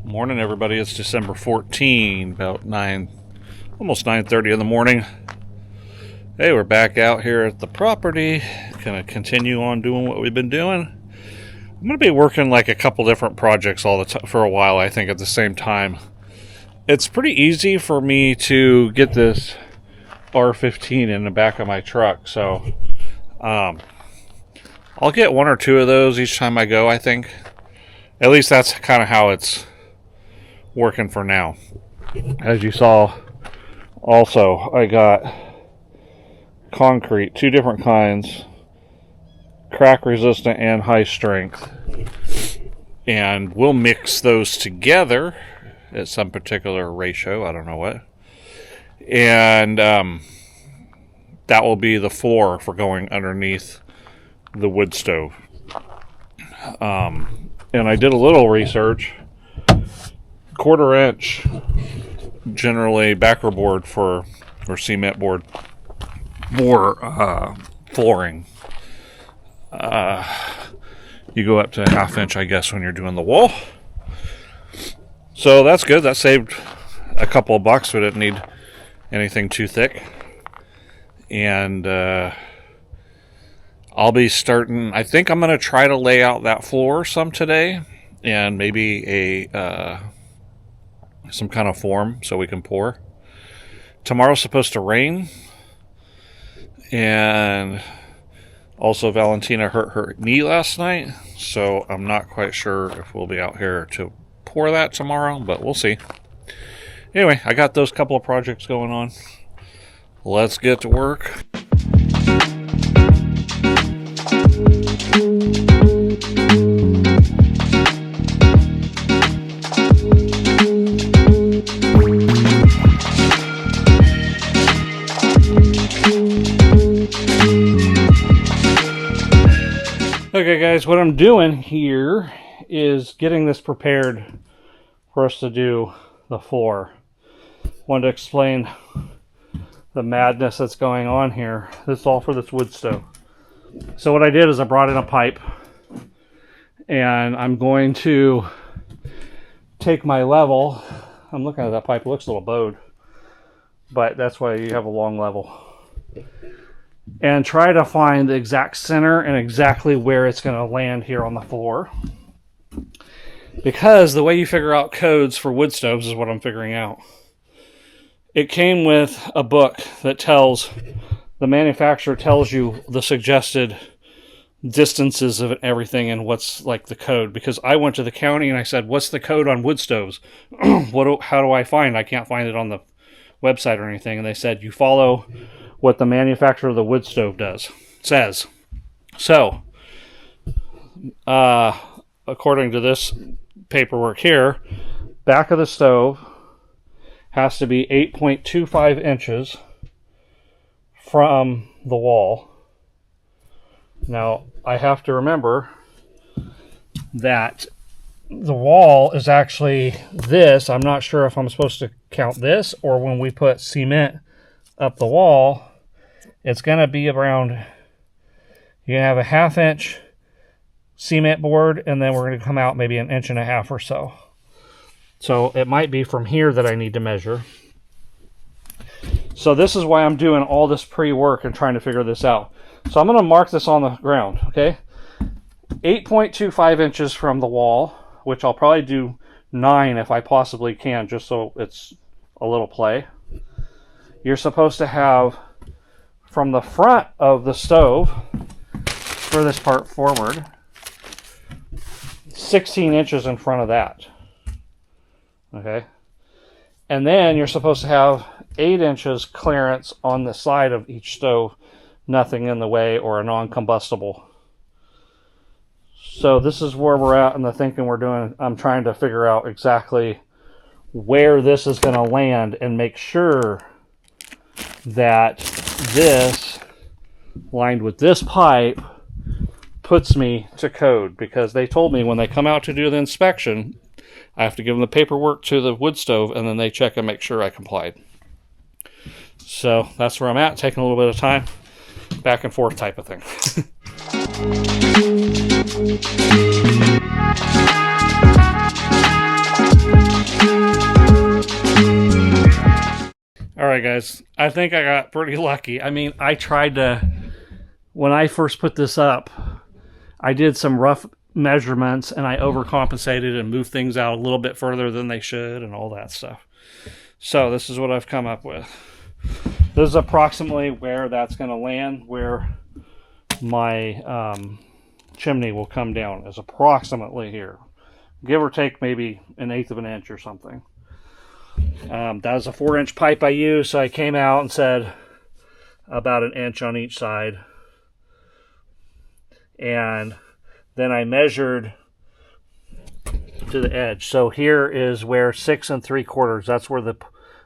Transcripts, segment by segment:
Morning, everybody. It's December 14, about almost 9:30 in the morning. Hey, we're back out here at the property. Gonna continue on doing what we've been doing. I'm gonna be working like a couple different projects all the time for a while, I think, at the same time. It's pretty easy for me to get this R15 in the back of my truck, so I'll get one or two of those each time I go, I think. At least that's kind of how it's working for now. As you saw, also I got concrete, two different kinds, crack resistant and high strength, and we'll mix those together at some particular ratio, I don't know what, and that will be the floor for going underneath the wood stove. And I did a little research. 1/4 inch generally backer board or cement board for flooring. You go up to 1/2 inch, I guess, when you're doing the wall. So that's good. That saved a couple of bucks. We didn't need anything too thick. And I'll be starting, I think I'm going to try to lay out that floor some today, and maybe some kind of form so we can pour. Tomorrow's supposed to rain, and also Valentina hurt her knee last night, so I'm not quite sure if we'll be out here to pour that tomorrow, but we'll see. Anyway, I got those couple of projects going on. Let's get to work. Okay guys, what I'm doing here is getting this prepared for us to do the floor. Wanted to explain the madness that's going on here. This is all for this wood stove. So what I did is I brought in a pipe, and I'm going to take my level. I'm looking at that pipe, it looks a little bowed, but that's why you have a long level. And try to find the exact center and exactly where it's going to land here on the floor. Because the way you figure out codes for wood stoves is what I'm figuring out. It came with a book that the manufacturer tells you the suggested distances of everything and what's like the code. Because I went to the county and I said, what's the code on wood stoves? How do I find? I can't find it on the website or anything. And they said, you follow what the manufacturer of the wood stove says. So, according to this paperwork here, back of the stove has to be 8.25 inches from the wall. Now, I have to remember that the wall is actually this. I'm not sure if I'm supposed to count this or when we put cement up the wall, it's going to be around, you have a 1/2 inch cement board, and then we're going to come out maybe 1.5 inches or so. So it might be from here that I need to measure. So this is why I'm doing all this pre-work and trying to figure this out. So I'm going to mark this on the ground, okay? 8.25 inches from the wall, which I'll probably do 9 if I possibly can, just so it's a little play. You're supposed to have from the front of the stove, for this part forward, 16 inches in front of that. Okay? And then you're supposed to have 8 inches clearance on the side of each stove, nothing in the way or a non-combustible. So this is where we're at in the thinking we're doing. I'm trying to figure out exactly where this is going to land and make sure that this, lined with this pipe, puts me to code, because they told me when they come out to do the inspection, I have to give them the paperwork to the wood stove, and then they check and make sure I complied. So that's where I'm at, taking a little bit of time, back and forth type of thing. right, guys. I think I got pretty lucky. I mean, I tried to, when I first put this up, I did some rough measurements and I overcompensated and moved things out a little bit further than they should and all that stuff. So this is what I've come up with. This is approximately where that's going to land, where my chimney will come down, is approximately here. Give or take maybe 1/8 of an inch or something. That was a 4-inch pipe I used, so I came out and said about 1 inch on each side. And then I measured to the edge. So here is where 6 3/4, that's where the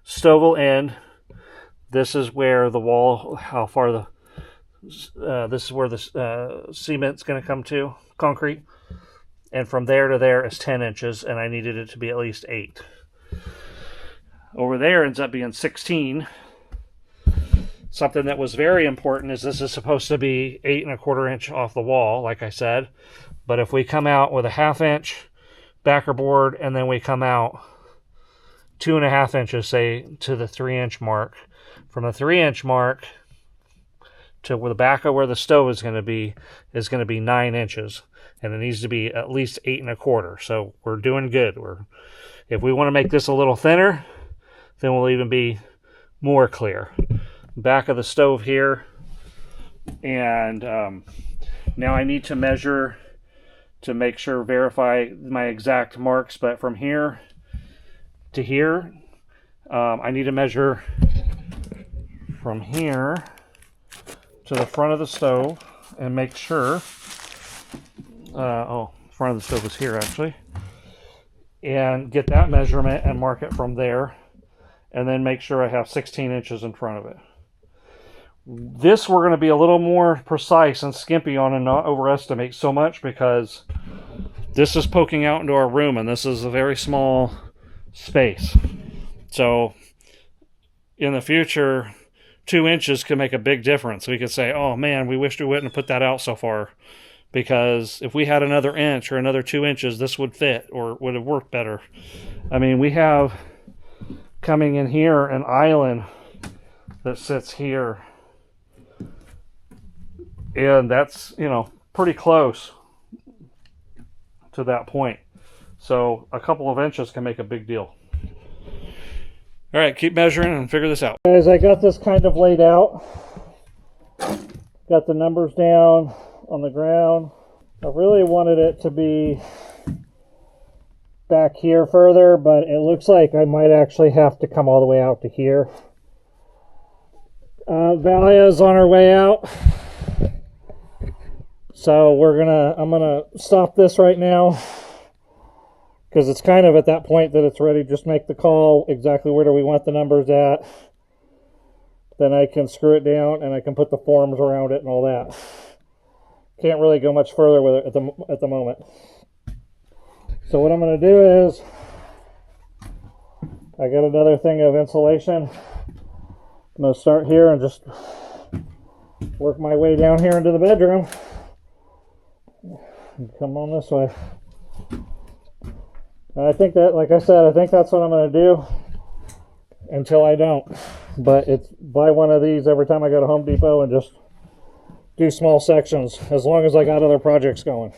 stove will end. This is where the wall, how far the, this is where the cement's going to come to, concrete. And from there to there is 10 inches, and I needed it to be at least 8. Over there ends up being 16. Something that was very important is this is supposed to be 8 1/4 inch off the wall, like I said. But if we come out with a 1/2 inch backer board, and then we come out 2 1/2 inches, say, to the 3-inch mark, from the 3-inch mark to where the back of where the stove is going to be 9 inches, and it needs to be at least 8 1/4. So we're doing good. If we want to make this a little thinner, then we'll even be more clear. Back of the stove here, and now I need to measure to make sure, verify my exact marks, but from here to here, I need to measure from here to the front of the stove and make sure, front of the stove is here actually, and get that measurement and mark it from there, and then make sure I have 16 inches in front of it. This we're going to be a little more precise and skimpy on and not overestimate so much, because this is poking out into our room and this is a very small space. So in the future, 2 inches could make a big difference. We could say, oh man, we wished we wouldn't have put that out so far, because if we had another inch or another 2 inches, this would fit or would have worked better. I mean, we have coming in here an island that sits here, and that's, you know, pretty close to that point. So a couple of inches can make a big deal. All right, keep measuring and figure this out. Guys, I got this kind of laid out. Got the numbers down on the ground. I really wanted it to be back here further, but it looks like I might actually have to come all the way out to here. Valia's on her way out. So I'm gonna stop this right now, because it's kind of at that point that it's ready. Just make the call exactly where do we want the numbers at. Then I can screw it down and I can put the forms around it and all that. Can't really go much further with it at the moment. So what I'm going to do is, I got another thing of insulation. I'm going to start here and just work my way down here into the bedroom. Come on this way. And I think that, like I said, I think that's what I'm going to do until I don't. But it's buy one of these every time I go to Home Depot and just do small sections, as long as I got other projects going.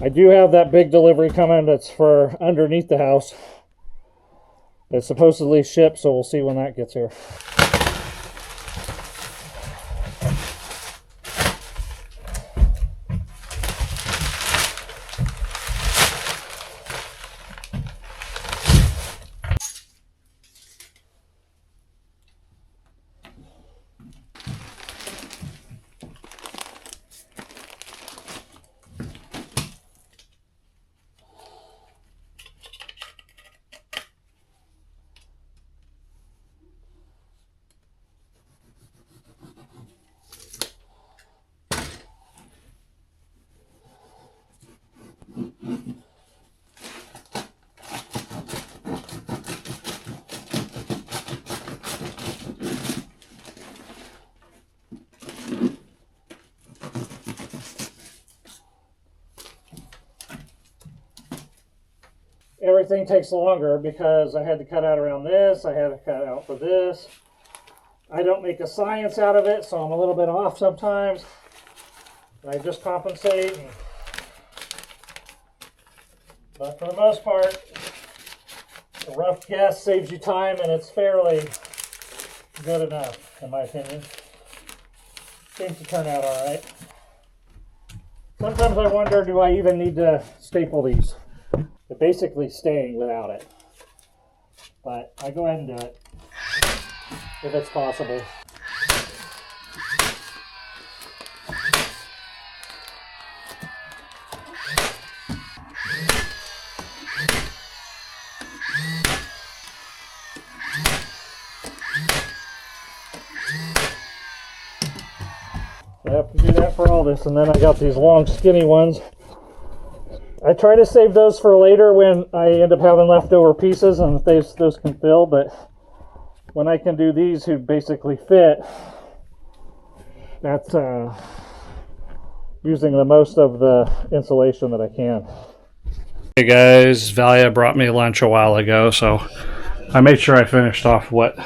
I do have that big delivery coming that's for underneath the house. It's supposedly shipped, so we'll see when that gets here. everything takes longer because I had to cut out around this, I had to cut out for this. I don't make a science out of it, so I'm a little bit off sometimes. And I just compensate. But for the most part, a rough guess saves you time, and it's fairly good enough, in my opinion. Seems to turn out all right. Sometimes I wonder, do I even need to staple these? They're basically staying without it. But I go ahead and do it, if it's possible. I have to do that for all this, and then I got these long skinny ones. I try to save those for later when I end up having leftover pieces and those can fill, but when I can do these who basically fit, that's using the most of the insulation that I can. Hey guys, Valia brought me lunch a while ago, so I made sure I finished off what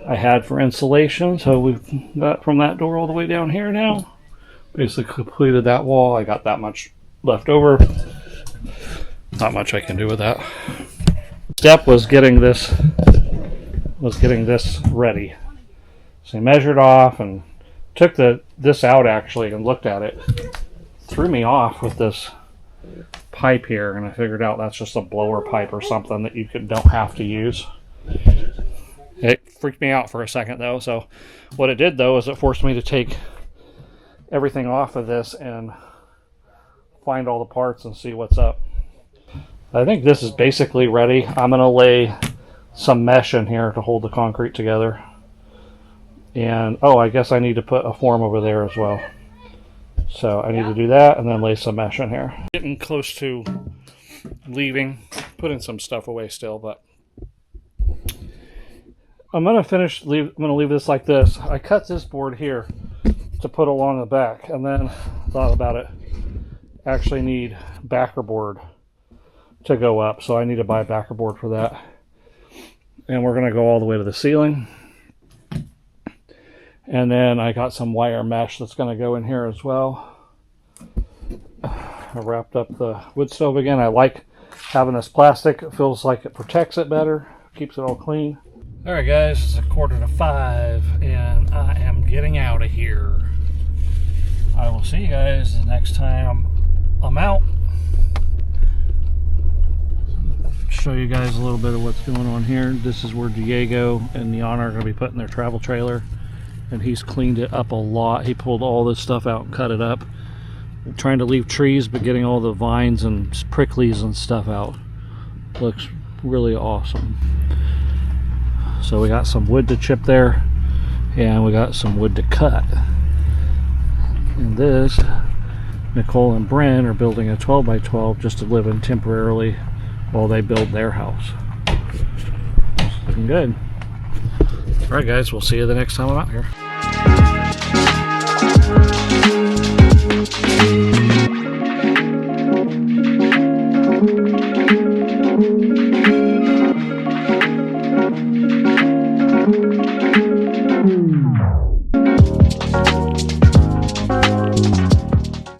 I had for insulation. So we've got from that door all the way down here now. Basically completed that wall. I got that much left over. Not much I can do with that. Step was getting this ready. So I measured off and took this out actually and looked at it. Threw me off with this pipe here, and I figured out that's just a blower pipe or something that you don't have to use. It freaked me out for a second though. So what it did though is it forced me to take everything off of this and find all the parts and see what's up. I think this is basically ready. I'm going to lay some mesh in here to hold the concrete together. And oh, I guess I need to put a form over there as well. So I need to do that and then lay some mesh in here. Getting close to leaving, putting some stuff away still, but I'm going to leave this like this. I cut this board here to put along the back, and then thought about it. Actually need backer board to go up, so I need to buy a backer board for that. And we're going to go all the way to the ceiling. And then I got some wire mesh that's going to go in here as well. I wrapped up the wood stove again. I like having this plastic. It feels like it protects it better, keeps it all clean. Alright guys, it's 4:45 and I am getting out of here. I will see you guys the next time I'm out. Show you guys a little bit of what's going on here. This is where Diego and Niana are going to be putting their travel trailer, and he's cleaned it up a lot. He pulled all this stuff out and cut it up. I'm trying to leave trees, but getting all the vines and pricklies and stuff out. Looks really awesome. So we got some wood to chip there, and we got some wood to cut. And this, Nicole and Bryn are building a 12 by 12 just to live in temporarily while they build their house. It's looking good. Alright guys, we'll see you the next time I'm out here.